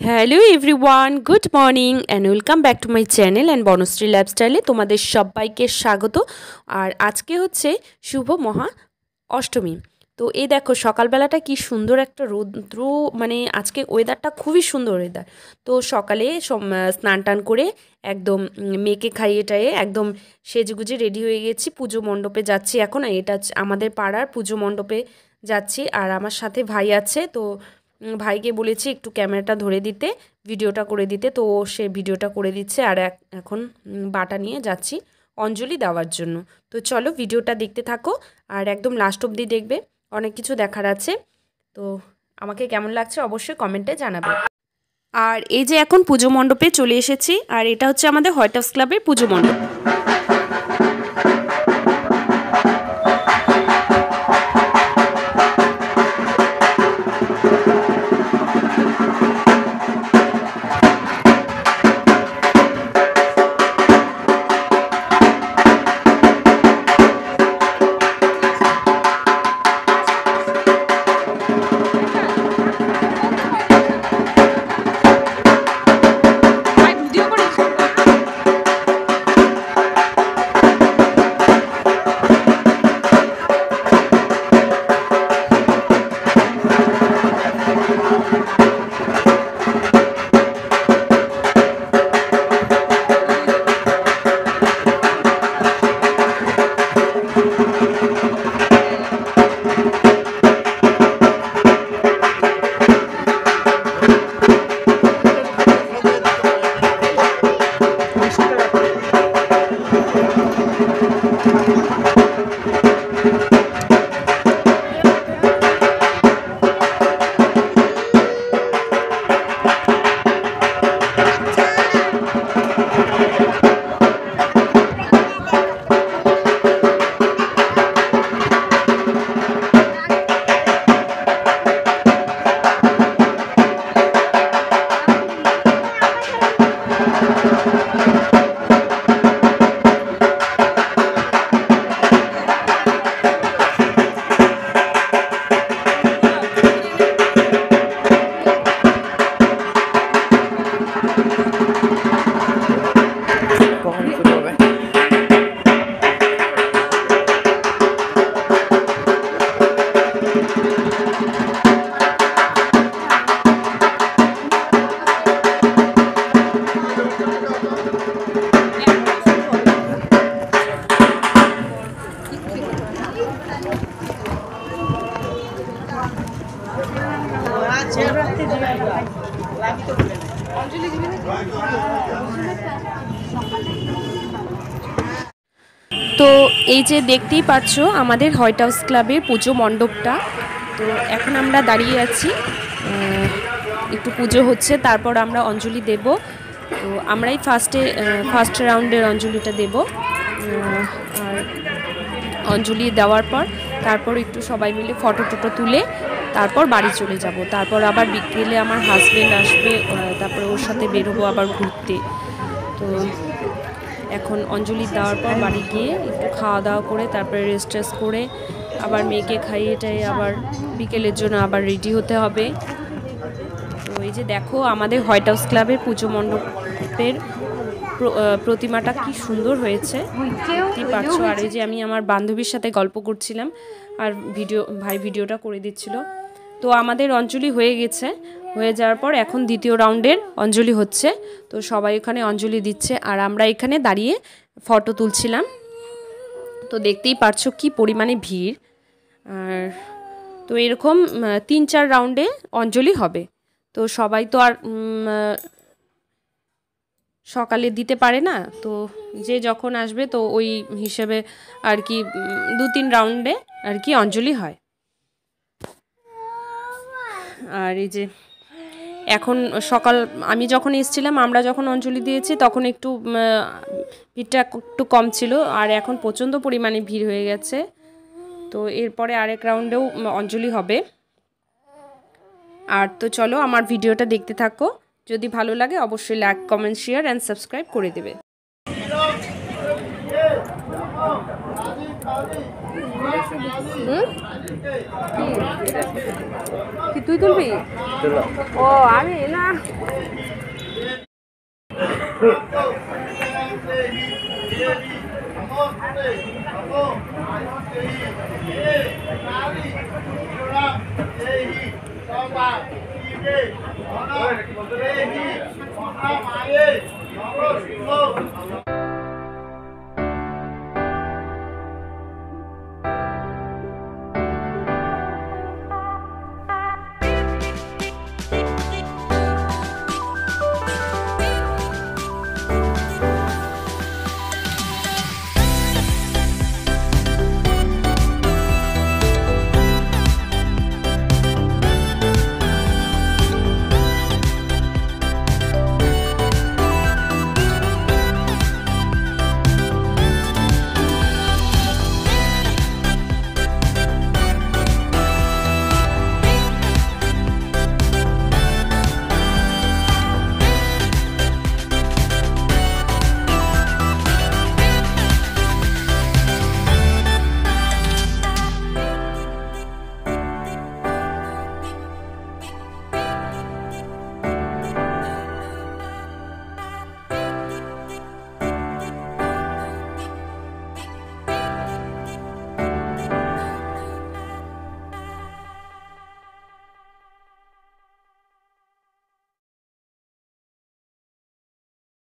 Hello everyone, good morning and welcome back to my channel and Banashree লাইফস্টাইলে তোমাদের সবাইকে স্বাগত। আর আজকে হচ্ছে শুভ মহা অষ্টমী। তো এই দেখো সকালবেলাটা কি সুন্দর একটা রৌদ্র, মানে আজকে ওয়েদারটা খুবই সুন্দর ওয়েদার। তো সকালে স্নান টান করে একদম মেয়েকে খাইয়ে টাইয়ে একদম সেজেগুজে রেডি হয়ে গেছি, পুজো মণ্ডপে যাচ্ছি এখন। এটা আমাদের পাড়ার পুজো মণ্ডপে যাচ্ছি, আর আমার সাথে ভাই আছে। তো ভাইকে বলেছি একটু ক্যামেরাটা ধরে দিতে, ভিডিওটা করে দিতে, তো সে ভিডিওটা করে দিচ্ছে। আর এখন বাটা নিয়ে যাচ্ছি অঞ্জলি দেওয়ার জন্য। তো চলো ভিডিওটা দেখতে থাকো আর একদম লাস্ট অবধি দেখবে, অনেক কিছু দেখার আছে। তো আমাকে কেমন লাগছে অবশ্যই কমেন্টে জানাবে। আর এই যে এখন পুজো মণ্ডপে চলে এসেছি, আর এটা হচ্ছে আমাদের হোয়াইট হাউস ক্লাবের পুজো মণ্ডপ। তো এই যে দেখতেই পাচ্ছ আমাদের হোয়াইট হাউস ক্লাবের পুজো মণ্ডপটা। তো এখন আমরা দাঁড়িয়ে আছি, একটু পুজো হচ্ছে, তারপর আমরা অঞ্জলি দেব। তো আমরাই ফার্স্ট রাউন্ডের অঞ্জলিটা দেব। আর অঞ্জলি দেওয়ার পর তারপর একটু সবাই মিলে ফটো টটো তুলে তারপর বাড়ি চলে যাব। তারপর আবার বিকেলে আমার হাজব্যান্ড আসবে, তারপরে ওর সাথে বেরোবো আবার ঘুরতে। তো এখন অঞ্জলি দেওয়ার পর বাড়ি গিয়ে একটু খাওয়া দাওয়া করে তারপরে রেস্ট টেস্ট করে আবার মেয়েকে খাইয়ে টাইয়ে আবার বিকেলের জন্য আবার রেডি হতে হবে। তো এই যে দেখো আমাদের হোয়াইট হাউস ক্লাবের পুজো মণ্ডপের প্রতিমাটা কি সুন্দর হয়েছে দেখতেই পাচ্ছ। আর এই যে আমি আমার বান্ধবীর সাথে গল্প করছিলাম আর ভাই ভিডিওটা করে দিচ্ছিল। তো আমাদের অঞ্জলি হয়ে গেছে, হয়ে যাওয়ার পর এখন দ্বিতীয় রাউন্ডের অঞ্জলি হচ্ছে। তো সবাই ওখানে অঞ্জলি দিচ্ছে আর আমরা এখানে দাঁড়িয়ে ফটো তুলছিলাম। তো দেখতেই পারছো কি পরিমাণে ভিড়। আর তো এরকম 3-4 রাউন্ডে অঞ্জলি হবে। তো সবাই তো আর সকালে দিতে পারে না, তো যে যখন আসবে তো ওই হিসেবে আর কি 2-3 রাউন্ডে আর কি অঞ্জলি হয়। আর এই যে এখন আমি যখন এসেছিলাম, আমরা যখন অঞ্জলি দিয়েছি তখন একটু ভিড়টা একটু কম ছিল, আর এখন প্রচণ্ড পরিমাণে ভিড় হয়ে গেছে। তো এরপরে আরেক রাউন্ডেও অঞ্জলি হবে। আর তো চলো আমার ভিডিওটা দেখতে থাকো, যদি ভালো লাগে অবশ্যই like comment share and subscribe করে দেবে। কি তুই তুলবি? ও আমি না, Hey,